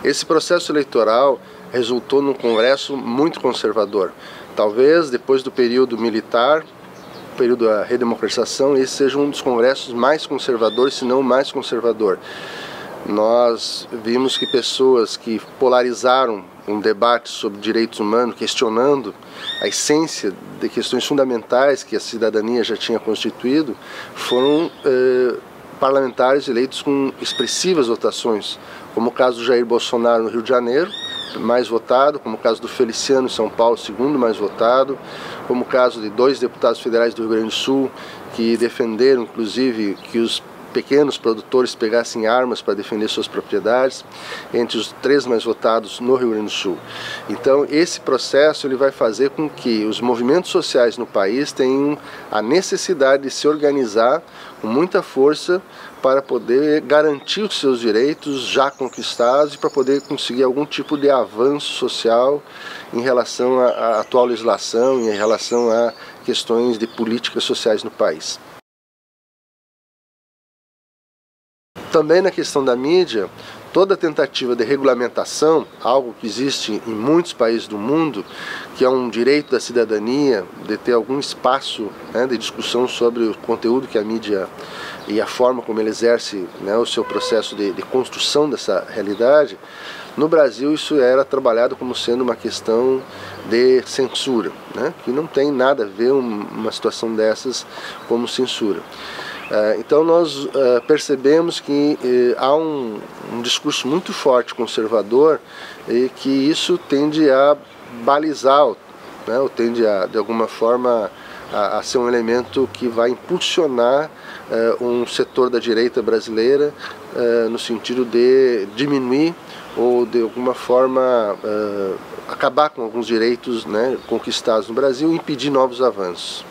Esse processo eleitoral resultou num Congresso muito conservador. Talvez depois do período militar, período da redemocratização, esse seja um dos congressos mais conservadores, se não o mais conservador. Nós vimos que pessoas que polarizaram um debate sobre direitos humanos, questionando a essência de questões fundamentais que a cidadania já tinha constituído, foram parlamentares eleitos com expressivas votações, como o caso do Jair Bolsonaro no Rio de Janeiro, mais votado, como o caso do Feliciano em São Paulo, segundo mais votado, como o caso de 2 deputados federais do Rio Grande do Sul, que defenderam, inclusive, que os pequenos produtores pegassem armas para defender suas propriedades, entre os 3 mais votados no Rio Grande do Sul. Então, esse processo ele vai fazer com que os movimentos sociais no país tenham a necessidade de se organizar com muita força para poder garantir os seus direitos já conquistados e para poder conseguir algum tipo de avanço social em relação à atual legislação e em relação a questões de políticas sociais no país. Também na questão da mídia, toda tentativa de regulamentação, algo que existe em muitos países do mundo, que é um direito da cidadania, de ter algum espaço, né, de discussão sobre o conteúdo que a mídia e a forma como ele exerce, né, o seu processo de construção dessa realidade, no Brasil isso era trabalhado como sendo uma questão de censura, né, que não tem nada a ver uma situação dessas como censura. Então nós percebemos que há um discurso muito forte conservador e que isso tende a balizar, né, ou tende a, de alguma forma a ser um elemento que vai impulsionar um setor da direita brasileira no sentido de diminuir ou de alguma forma acabar com alguns direitos, né, conquistados no Brasil e impedir novos avanços.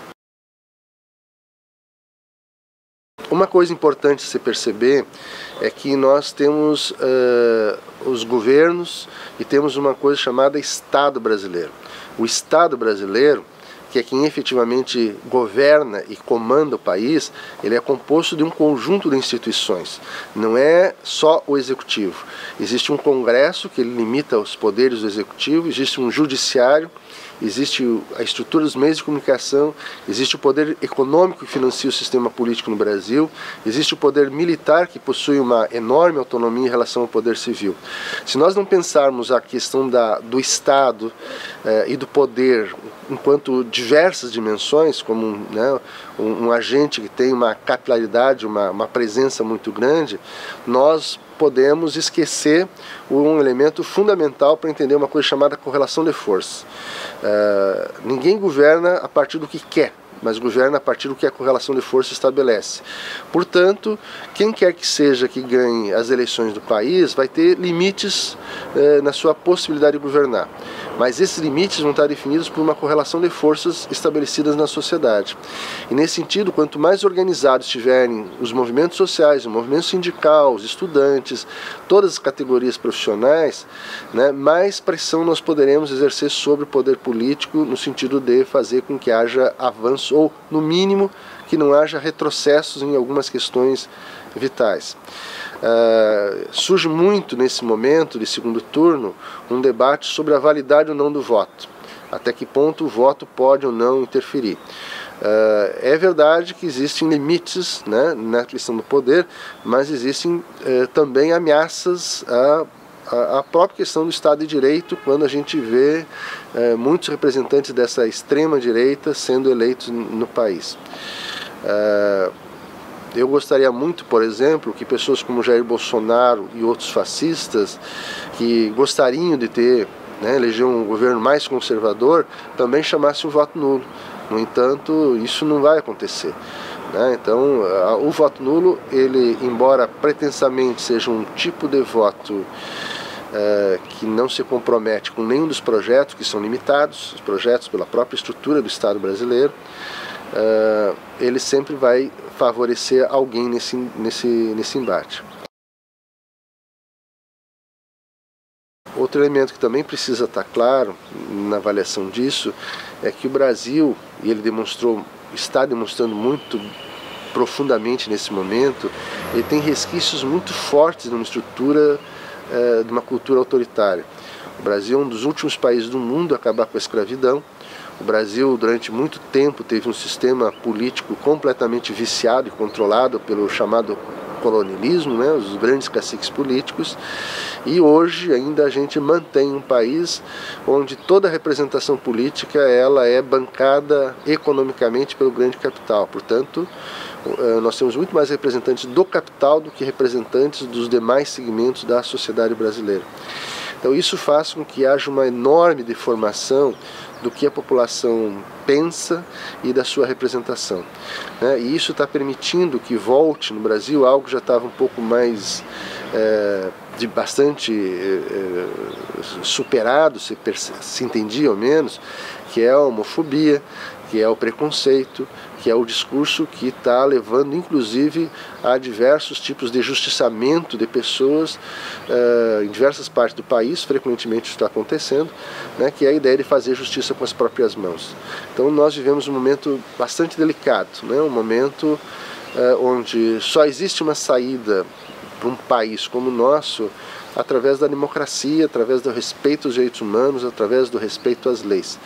Uma coisa importante se perceber é que nós temos os governos e temos uma coisa chamada Estado brasileiro. O Estado brasileiro, que é quem efetivamente governa e comanda o país, ele é composto de um conjunto de instituições. Não é só o Executivo. Existe um Congresso que ele limita os poderes do Executivo, existe um Judiciário, existe a estrutura dos meios de comunicação, existe o poder econômico que financia o sistema político no Brasil, existe o poder militar que possui uma enorme autonomia em relação ao poder civil. Se nós não pensarmos a questão do Estado e do poder enquanto diversas dimensões, como um agente que tem uma capilaridade, uma presença muito grande, nós podemos esquecer um elemento fundamental para entender uma coisa chamada correlação de força. Ninguém governa a partir do que quer, mas governa a partir do que a correlação de força estabelece. Portanto, quem quer que seja que ganhe as eleições do país vai ter limites na sua possibilidade de governar. Mas esses limites vão estar definidos por uma correlação de forças estabelecidas na sociedade. E nesse sentido, quanto mais organizados estiverem os movimentos sociais, o movimento sindical, os estudantes, todas as categorias profissionais, né, mais pressão nós poderemos exercer sobre o poder político no sentido de fazer com que haja avanço ou, no mínimo, que não haja retrocessos em algumas questões vitais. Surge muito nesse momento de segundo turno um debate sobre a validade ou não do voto, até que ponto o voto pode ou não interferir. É verdade que existem limites, né, na questão do poder, mas existem também ameaças à própria questão do Estado de Direito, quando a gente vê muitos representantes dessa extrema direita sendo eleitos no país. Eu gostaria muito, por exemplo, que pessoas como Jair Bolsonaro e outros fascistas que gostariam de ter, né, eleger um governo mais conservador, também chamassem o voto nulo. No entanto, isso não vai acontecer, né? Então, o voto nulo, ele, embora pretensamente seja um tipo de voto que não se compromete com nenhum dos projetos que são limitados, os projetos pela própria estrutura do Estado brasileiro, ele sempre vai favorecer alguém nesse embate. Outro elemento que também precisa estar claro na avaliação disso é que o Brasil, e ele está demonstrando muito profundamente nesse momento, ele tem resquícios muito fortes numa estrutura de uma cultura autoritária. O Brasil é um dos últimos países do mundo a acabar com a escravidão. O Brasil, durante muito tempo, teve um sistema político completamente viciado e controlado pelo chamado colonialismo, né, os grandes caciques políticos, e hoje ainda a gente mantém um país onde toda a representação política ela é bancada economicamente pelo grande capital. Portanto, nós temos muito mais representantes do capital do que representantes dos demais segmentos da sociedade brasileira. Então isso faz com que haja uma enorme deformação do que a população pensa e da sua representação, né? E isso está permitindo que volte no Brasil algo que já estava um pouco mais bastante superado, se entendia ao menos, que é a homofobia, que é o preconceito, que é o discurso que está levando inclusive a diversos tipos de justiçamento de pessoas em diversas partes do país. Frequentemente isso está acontecendo, né, que é a ideia de fazer justiça com as próprias mãos. Então nós vivemos um momento bastante delicado, né, um momento onde só existe uma saída para um país como o nosso através da democracia, através do respeito aos direitos humanos, através do respeito às leis,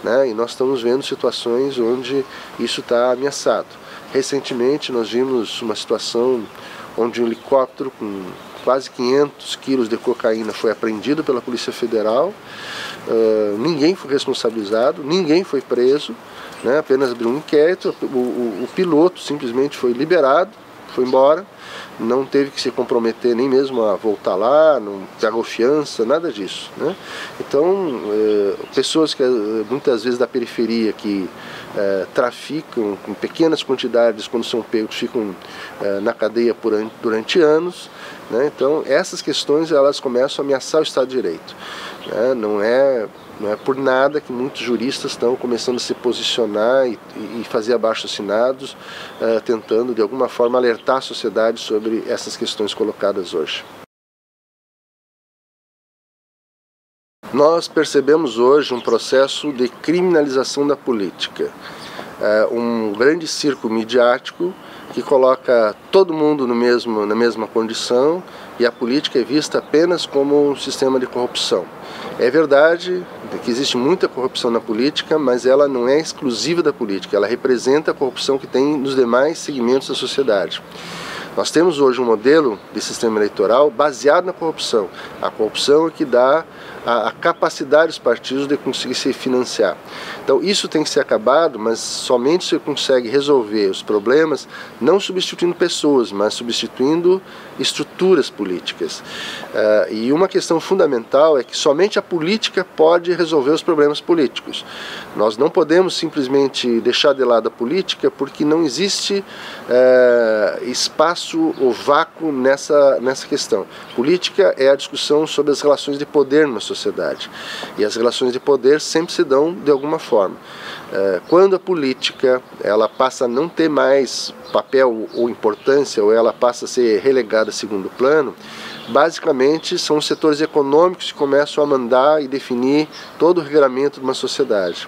né? E nós estamos vendo situações onde isso está ameaçado. Recentemente nós vimos uma situação onde um helicóptero com quase 500 quilos de cocaína foi apreendido pela Polícia Federal, ninguém foi responsabilizado, ninguém foi preso, né? Apenas abriu um inquérito, o piloto simplesmente foi liberado, foi embora, não teve que se comprometer nem mesmo a voltar lá, não pagou fiança, nada disso, né? Então, pessoas que muitas vezes da periferia que traficam com pequenas quantidades, quando são pegos, ficam na cadeia durante anos, né? Então, essas questões elas começam a ameaçar o Estado de Direito, né? Não é por nada que muitos juristas estão começando a se posicionar e fazer abaixo-assinados, tentando de alguma forma alertar a sociedade sobre essas questões colocadas hoje. Nós percebemos hoje um processo de criminalização da política, um grande circo midiático que coloca todo mundo na mesma condição, e a política é vista apenas como um sistema de corrupção. É verdade que existe muita corrupção na política, mas ela não é exclusiva da política, ela representa a corrupção que tem nos demais segmentos da sociedade. Nós temos hoje um modelo de sistema eleitoral baseado na corrupção. A corrupção é que dá a capacidade dos partidos de conseguir se financiar. Então isso tem que ser acabado, mas somente se consegue resolver os problemas não substituindo pessoas, mas substituindo estruturas políticas. E uma questão fundamental é que somente a política pode resolver os problemas políticos. Nós não podemos simplesmente deixar de lado a política porque não existe espaço ou vácuo nessa questão. Política é a discussão sobre as relações de poder numa sociedade. E as relações de poder sempre se dão de alguma forma. Quando a política ela passa a não ter mais papel ou importância, ou ela passa a ser relegada a segundo plano, basicamente são os setores econômicos que começam a mandar e definir todo o regramento de uma sociedade.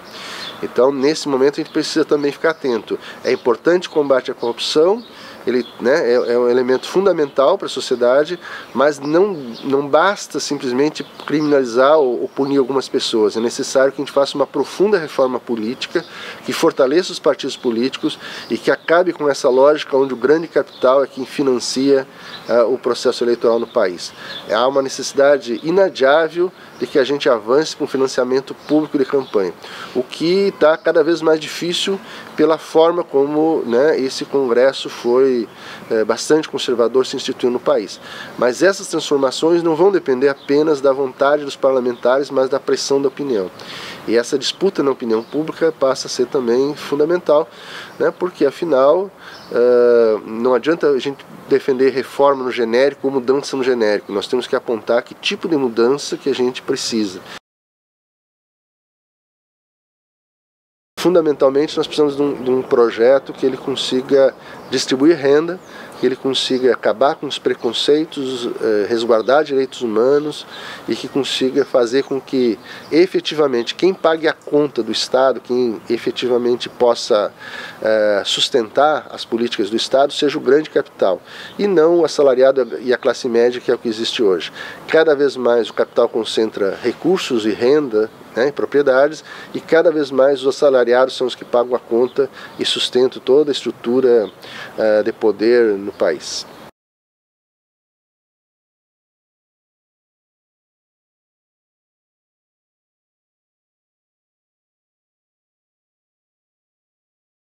Então, nesse momento, a gente precisa também ficar atento. É importante o combate à corrupção, ele, né, é um elemento fundamental para a sociedade, mas não basta simplesmente criminalizar ou punir algumas pessoas. É necessário que a gente faça uma profunda reforma política, que fortaleça os partidos políticos e que acabe com essa lógica onde o grande capital é quem financia o processo eleitoral no país. Há uma necessidade inadiável de que a gente avance com financiamento público de campanha, o que está cada vez mais difícil pela forma como, né, esse Congresso foi bastante conservador se instituiu no país. Mas essas transformações não vão depender apenas da vontade dos parlamentares, mas da pressão da opinião. E essa disputa na opinião pública passa a ser também fundamental, né, porque afinal não adianta a gente defender reforma no genérico ou mudança no genérico. Nós temos que apontar que tipo de mudança que a gente precisa. Fundamentalmente, nós precisamos de um projeto que ele consiga distribuir renda, que ele consiga acabar com os preconceitos, resguardar direitos humanos e que consiga fazer com que efetivamente quem pague a conta do Estado, quem efetivamente possa sustentar as políticas do Estado, seja o grande capital e não o assalariado e a classe média, que é o que existe hoje. Cada vez mais o capital concentra recursos e renda, né, propriedades, e cada vez mais os assalariados são os que pagam a conta e sustentam toda a estrutura de poder no país.